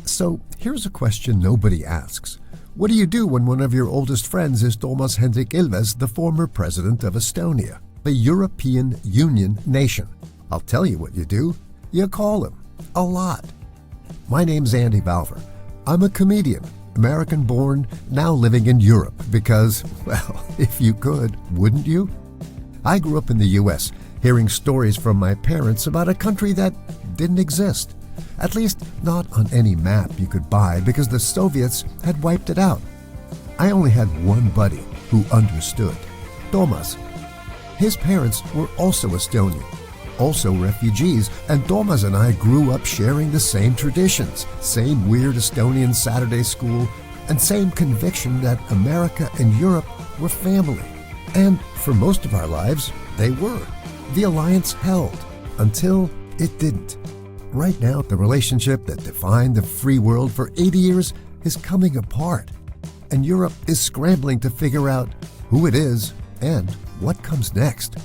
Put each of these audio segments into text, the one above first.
So here's a question nobody asks. What do you do when one of your oldest friends is Toomas Hendrik Ilves, the former President of Estonia, a European Union nation? I'll tell you what you do. You call him. A lot. My name's Andy Valvur. I'm a comedian, American-born, now living in Europe because, well, if you could, wouldn't you? I grew up in the U.S., hearing stories from my parents about a country that didn't exist. At least not on any map you could buy because the Soviets had wiped it out. I only had one buddy who understood, Toomas. His parents were also Estonian, also refugees, and Toomas and I grew up sharing the same traditions, same weird Estonian Saturday school, and same conviction that America and Europe were family. And for most of our lives, they were. The alliance held until it didn't. Right now, the relationship that defined the free world for 80 years is coming apart, and Europe is scrambling to figure out who it is and what comes next.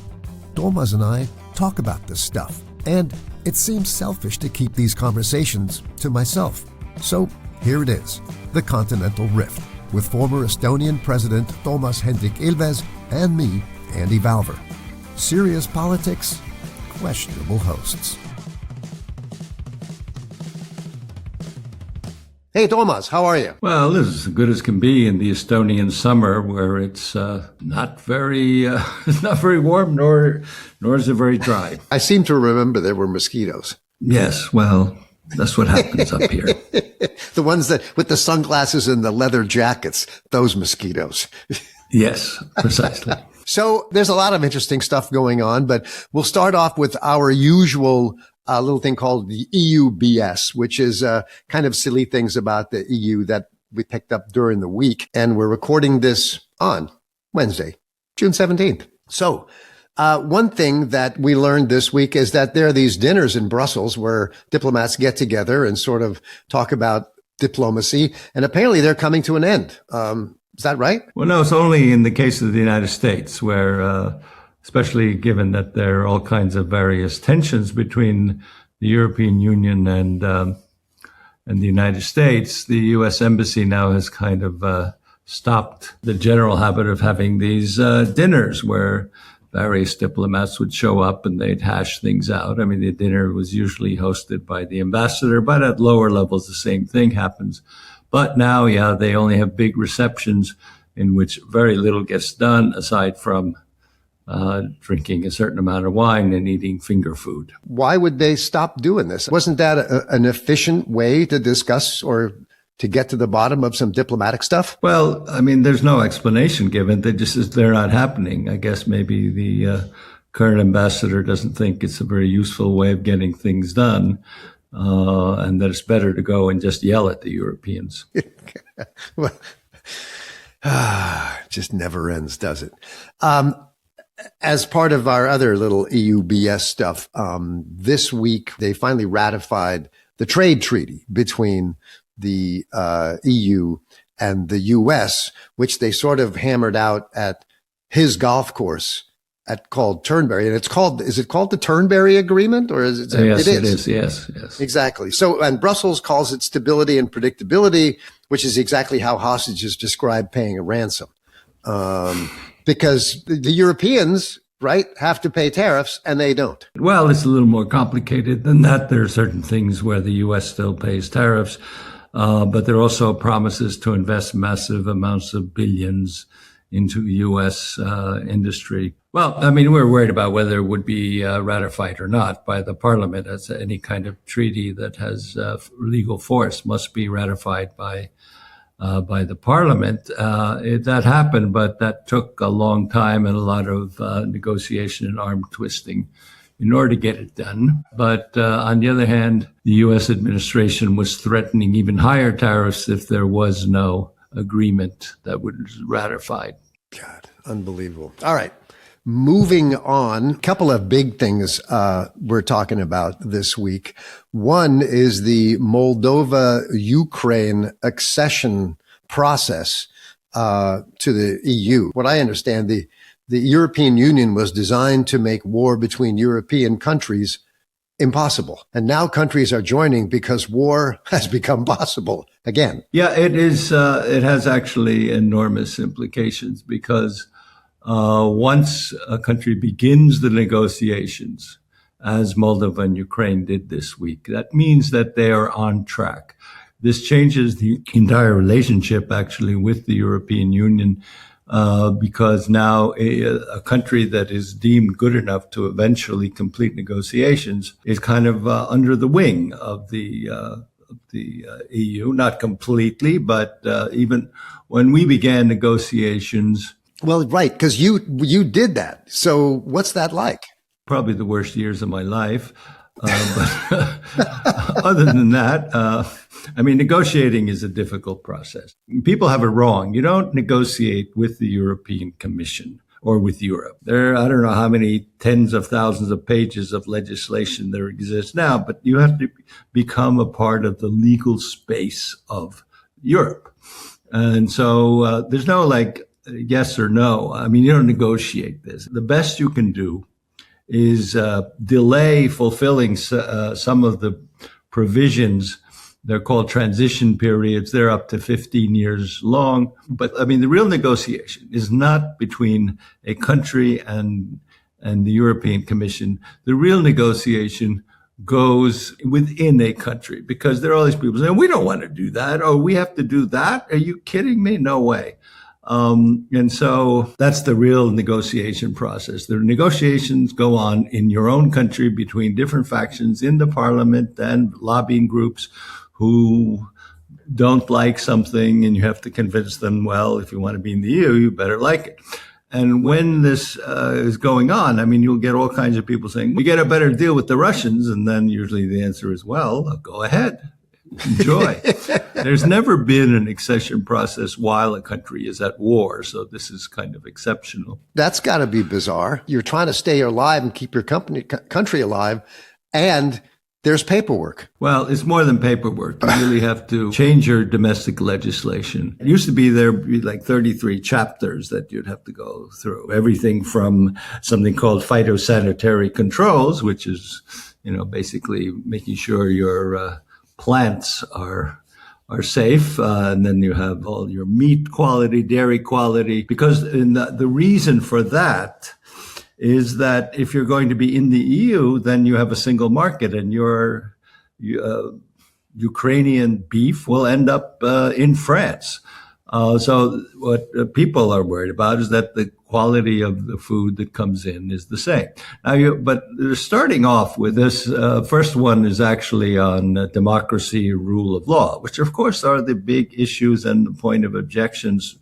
Toomas and I talk about this stuff, and it seems selfish to keep these conversations to myself. So here it is, the Continental Rift, with former Estonian President Toomas Hendrik Ilves and me, Andy Valvur. Serious politics, questionable hosts. Hey, Toomas, how are you? Well, this is as good as can be in the Estonian summer, where it's not very warm, nor is it very dry. I seem to remember there were mosquitoes. Yes, well, that's what happens up here. The ones that with the sunglasses and the leather jackets, those mosquitoes. Yes, precisely. So there's a lot of interesting stuff going on, but we'll start off with our usual little thing called the EUBS, which is kind of silly things about the EU that we picked up during the week. And we're recording this on Wednesday, June 17th. So one thing that we learned this week is that there are these dinners in Brussels where diplomats get together and sort of talk about diplomacy. And apparently they're coming to an end. Is that right? Well, no, it's only in the case of the United States where especially given that there are all kinds of various tensions between the European Union and the United States, the U.S. Embassy now has kind of stopped the general habit of having these dinners where various diplomats would show up and they'd hash things out. I mean, the dinner was usually hosted by the ambassador, but at lower levels, the same thing happens. But now, yeah, they only have big receptions in which very little gets done aside from drinking a certain amount of wine and eating finger food. Why would they stop doing this? Wasn't that an efficient way to discuss or to get to the bottom of some diplomatic stuff? Well, I mean, there's no explanation given. They're not happening. I guess maybe the current ambassador doesn't think it's a very useful way of getting things done, and that it's better to go and just yell at the Europeans. Well, just never ends, does it? As part of our other little EUBS stuff, this week they finally ratified the trade treaty between the EU and the US, which they sort of hammered out at his golf course called Turnberry. And is it called the Turnberry Agreement, or is it? Yes, it is. Yes. Exactly. So, and Brussels calls it stability and predictability, which is exactly how hostages describe paying a ransom. Because the Europeans, right, have to pay tariffs and they don't. Well, it's a little more complicated than that. There are certain things where the U.S. still pays tariffs, but there are also promises to invest massive amounts of billions into U.S. industry. Well, I mean, we're worried about whether it would be ratified or not by the parliament, as any kind of treaty that has legal force must be ratified by the parliament. That happened, but that took a long time and a lot of negotiation and arm twisting in order to get it done. But on the other hand, the U.S. administration was threatening even higher tariffs if there was no agreement that was ratified. God, unbelievable. All right. Moving on, a couple of big things we're talking about this week. One is the Moldova-Ukraine accession process to the EU. What I understand, the European Union was designed to make war between European countries impossible. And now countries are joining because war has become possible again. Yeah, it is. It has actually enormous implications because once a country begins the negotiations, as Moldova and Ukraine did this week, that means that they are on track. This changes the entire relationship, actually, with the European Union, because now a country that is deemed good enough to eventually complete negotiations is kind of under the wing of the EU, not completely, but even when we began negotiations. Well, right, because you did that. So what's that like? Probably the worst years of my life. But other than that, negotiating is a difficult process. People have it wrong. You don't negotiate with the European Commission or with Europe. I don't know how many tens of thousands of pages of legislation there exists now, but you have to become a part of the legal space of Europe. And so there's no yes or no. You don't negotiate this. The best you can do is delay fulfilling some of the provisions. They're called transition periods. They're up to 15 years long. But the real negotiation is not between a country and the European Commission. The real negotiation goes within a country, because there are all these people saying, we don't want to do that. Oh, we have to do that? Are you kidding me? No way. And so that's the real negotiation process. The negotiations go on in your own country between different factions in the parliament and lobbying groups who don't like something, and you have to convince them, well, if you want to be in the EU, you better like it. And when this is going on, you'll get all kinds of people saying, we get a better deal with the Russians. And then usually the answer is, well, go ahead. Enjoy. There's never been an accession process while a country is at war, so this is kind of exceptional. That's got to be bizarre. You're trying to stay alive and keep your country alive, and there's paperwork. Well, it's more than paperwork. You really have to change your domestic legislation. It used to be there would be 33 chapters that you'd have to go through. Everything from something called phytosanitary controls, which is, basically making sure your plants are safe, and then you have all your meat quality, dairy quality, because the reason for that is that if you're going to be in the EU, then you have a single market, and your Ukrainian beef will end up in France. So what people are worried about is that the quality of the food that comes in is the same. But they're starting off with this. First one is actually on democracy, rule of law, which of course are the big issues and the point of objections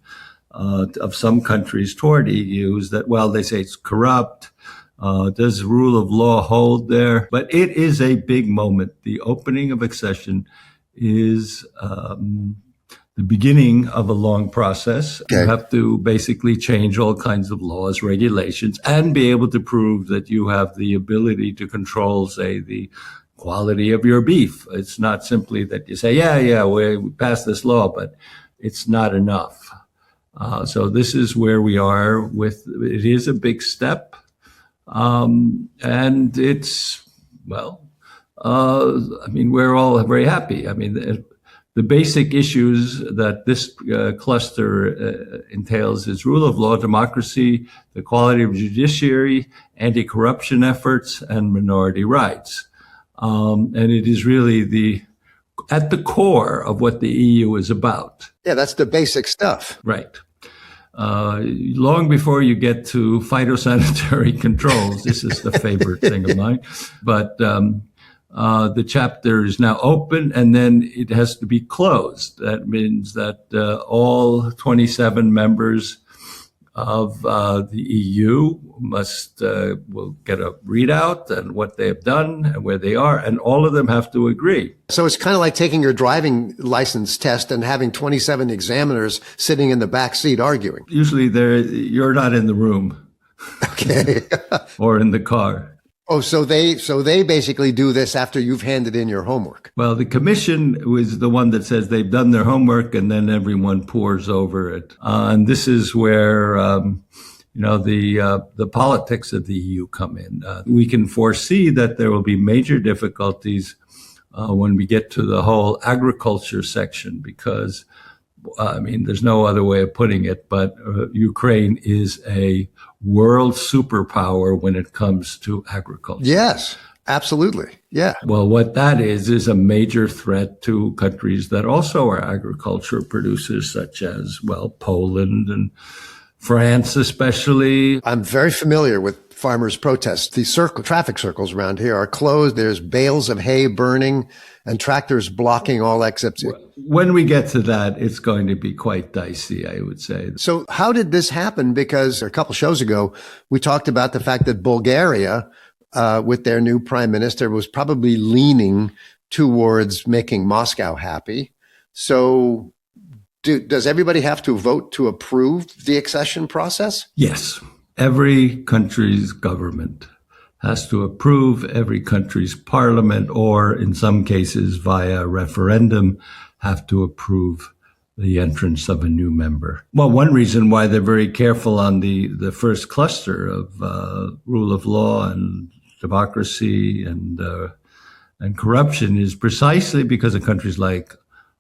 of some countries toward EUs, that, well, they say it's corrupt. Does rule of law hold there? But it is a big moment. The opening of accession is the beginning of a long process. Okay. You have to basically change all kinds of laws, regulations, and be able to prove that you have the ability to control, say, the quality of your beef. It's not simply that you say, yeah, we passed this law, but it's not enough. So this is where we are with, it is a big step. And it's, we're all very happy. The basic issues that this cluster entails is rule of law, democracy, the quality of judiciary, anti-corruption efforts, and minority rights. And it is really at the core of what the EU is about. Yeah, that's the basic stuff. Right. Long before you get to phytosanitary controls, this is the favorite thing of mine, but the chapter is now open, and then it has to be closed. That means that all 27 members of the EU will get a readout and what they have done and where they are, and all of them have to agree. So it's kind of like taking your driving license test and having 27 examiners sitting in the back seat arguing. Usually you're not in the room. Okay. Or in the car. Oh, so they basically do this after you've handed in your homework. Well, the commission was the one that says they've done their homework, and then everyone pours over it. And this is where the politics of the EU come in. We can foresee that there will be major difficulties when we get to the whole agriculture section, because, there's no other way of putting it, but Ukraine is a world superpower when it comes to agriculture. Yes, absolutely. Yeah. Well, what that is a major threat to countries that also are agriculture producers, such as, Poland and France especially. I'm very familiar with farmers' protests. The traffic circles around here are closed. There's bales of hay burning and tractors blocking all exits. When we get to that, it's going to be quite dicey, I would say. So how did this happen? Because a couple shows ago, we talked about the fact that Bulgaria, with their new prime minister, was probably leaning towards making Moscow happy. So does everybody have to vote to approve the accession process? Yes. Every country's government has to approve, every country's parliament, or in some cases via referendum, have to approve the entrance of a new member. Well, one reason why they're very careful on the first cluster of rule of law and democracy and corruption is precisely because of countries like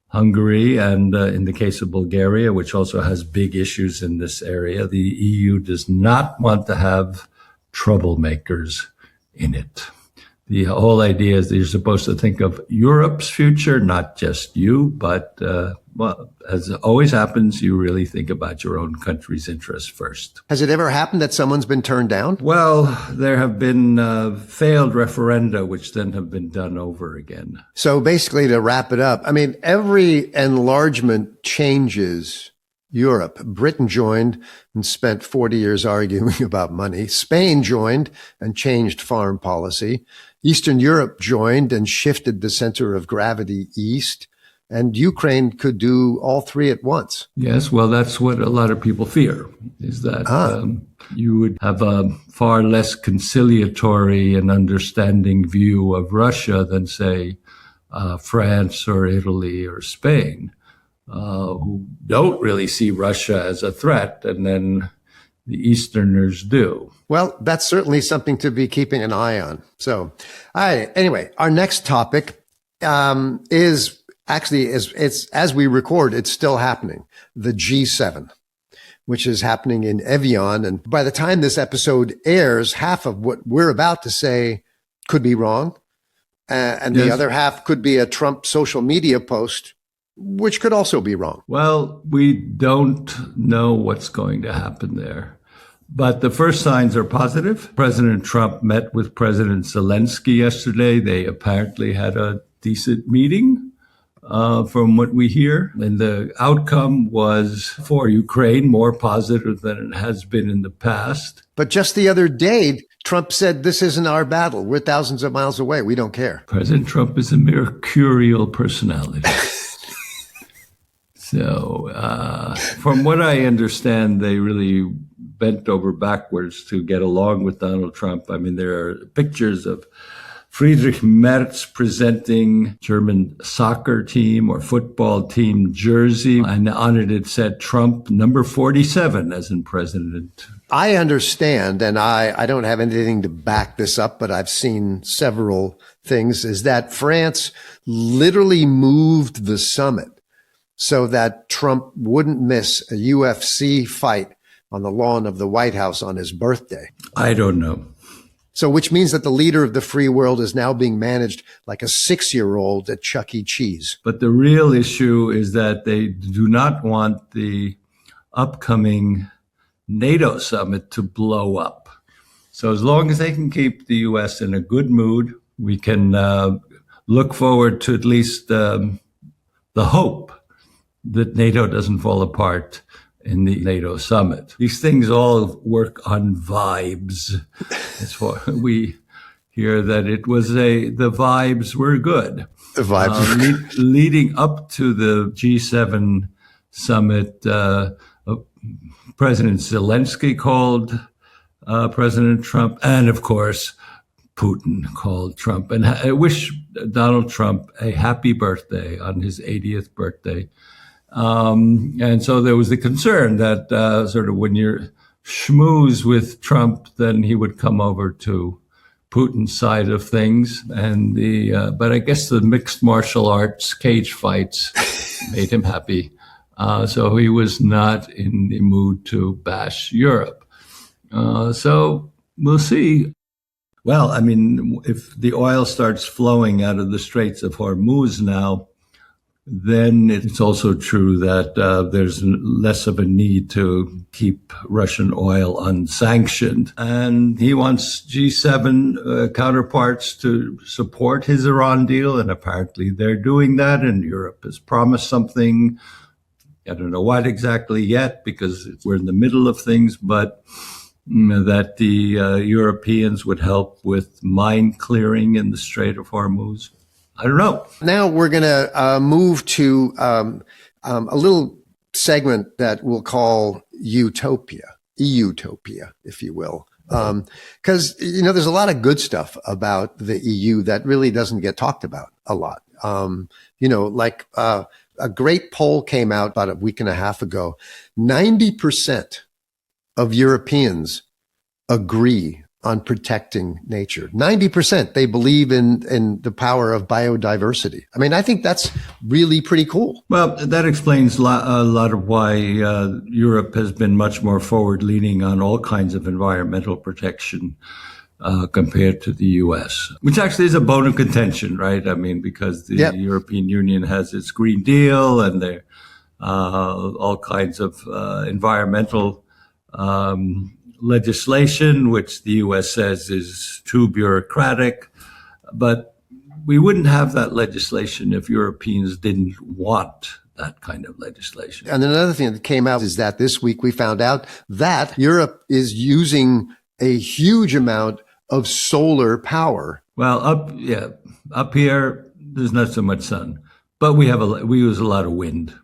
Hungary and in the case of Bulgaria, which also has big issues in this area, the EU does not want to have troublemakers in it. The whole idea is that you're supposed to think of Europe's future, not just you, but, as always happens, you really think about your own country's interests first. Has it ever happened that someone's been turned down? Well, there have been failed referenda, which then have been done over again. So basically, to wrap it up, every enlargement changes Europe. Britain joined and spent 40 years arguing about money. Spain joined and changed foreign policy. Eastern Europe joined and shifted the center of gravity east. And Ukraine could do all three at once. Yes, well, that's what a lot of people fear, is that you would have a far less conciliatory and understanding view of Russia than, say, France or Italy or Spain, who don't really see Russia as a threat, and then the Easterners do. Well, that's certainly something to be keeping an eye on. So, all right. Anyway, our next topic is actually, it's as we record, it's still happening. The G7, which is happening in Évian. And by the time this episode airs, half of what we're about to say could be wrong. And the other half could be a Trump social media post, which could also be wrong. Well, we don't know what's going to happen there. But the first signs are positive. President Trump met with President Zelensky yesterday. They apparently had a decent meeting, from what we hear. And the outcome was, for Ukraine, more positive than it has been in the past. But just the other day, Trump said, this isn't our battle. We're thousands of miles away. We don't care. President Trump is a mercurial personality. So from what I understand, they really bent over backwards to get along with Donald Trump. There are pictures of Friedrich Merz presenting German soccer team or football team jersey. And on it said Trump number 47 as in president. I understand, and I don't have anything to back this up, but I've seen several things, is that France literally moved the summit so that Trump wouldn't miss a UFC fight on the lawn of the White House on his birthday. I don't know. So which means that the leader of the free world is now being managed like a 6-year-old at Chuck E. Cheese. But the real issue is that they do not want the upcoming NATO summit to blow up. So as long as they can keep the U.S. in a good mood, we can look forward to at least the hope that NATO doesn't fall apart in the NATO summit. These things all work on vibes. We hear that the vibes were good. The vibes leading up to the G7 summit, President Zelensky called President Trump, and of course, Putin called Trump. And I wish Donald Trump a happy birthday on his 80th birthday. And so there was the concern that sort of when you're schmooze with Trump, then he would come over to Putin's side of things. And but I guess the mixed martial arts cage fights made him happy. So he was not in the mood to bash Europe. So we'll see. Well, I mean, if the oil starts flowing out of the Straits of Hormuz now, then it's also true that there's less of a need to keep Russian oil unsanctioned. And he wants G7 counterparts to support his Iran deal, and apparently they're doing that, and Europe has promised something. I don't know what exactly yet, because we're in the middle of things, but that the Europeans would help with mine clearing in the Strait of Hormuz. I don't know. Now we're going to move to a little segment that we'll call EUtopia, if you will. Because, there's a lot of good stuff about the EU that really doesn't get talked about a lot. A great poll came out about a week and a half ago. 90% of Europeans agree on protecting nature. 90%, they believe in the power of biodiversity. I mean, I think that's really pretty cool. Well, that explains a lot of why Europe has been much more forward-leaning on all kinds of environmental protection compared to the U.S., which actually is a bone of contention, right? I mean, because the European Union has its Green Deal, and there all kinds of environmental legislation, which the U.S. says is too bureaucratic. But we wouldn't have that legislation if Europeans didn't want that kind of legislation. And another thing that came out is that this week we found out that Europe is using a huge amount of solar power. Well, up here, there's not so much sun, but we use a lot of wind.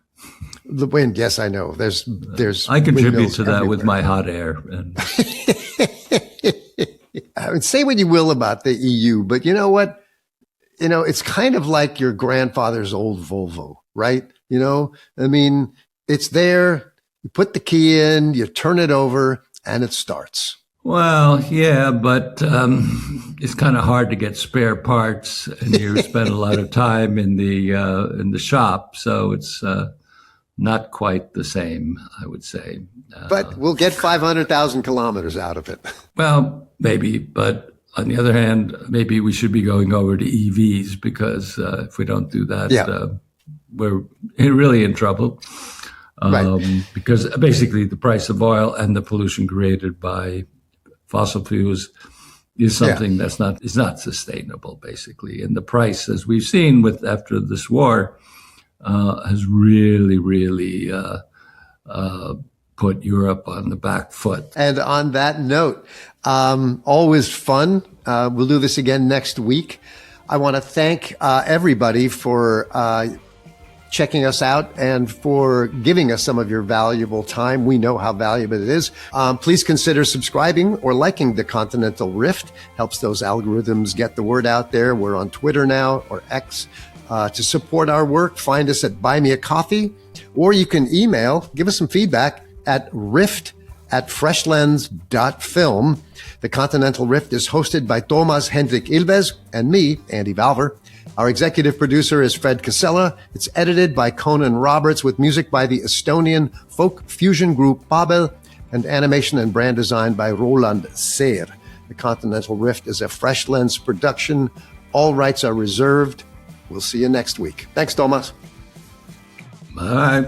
The wind, yes, I know. There's. I contribute to that everywhere with my hot air. And I mean, say what you will about the EU, but you know what? It's kind of like your grandfather's old Volvo, right? I mean, it's there. You put the key in, you turn it over, and it starts. Well, yeah, but it's kind of hard to get spare parts, and you spend a lot of time in the shop, so it's not quite the same, I would say. But we'll get 500,000 kilometers out of it. Well, maybe, but on the other hand, maybe we should be going over to EVs, because if we don't do that, we're really in trouble. Right. Because basically the price of oil and the pollution created by fossil fuels is something that's not sustainable, basically. And the price, as we've seen after this war, has really put Europe on the back foot. And on that note, always fun. We'll do this again next week. I want to thank everybody for checking us out and for giving us some of your valuable time. We know how valuable it is. Please consider subscribing or liking the Continental Rift. Helps those algorithms get the word out there. We're on Twitter now, or X. To support our work, find us at Buy Me a Coffee, or you can email, give us some feedback at rift@freshlands.film. The Continental Rift is hosted by Toomas Hendrik Ilves and me, Andy Valvur. Our executive producer is Fred Casella. It's edited by Conan Roberts, with music by the Estonian folk fusion group Babel, and animation and brand design by Roland Seer. The Continental Rift is a Fresh Lens production. All rights are reserved. We'll see you next week. Thanks, Toomas. Bye.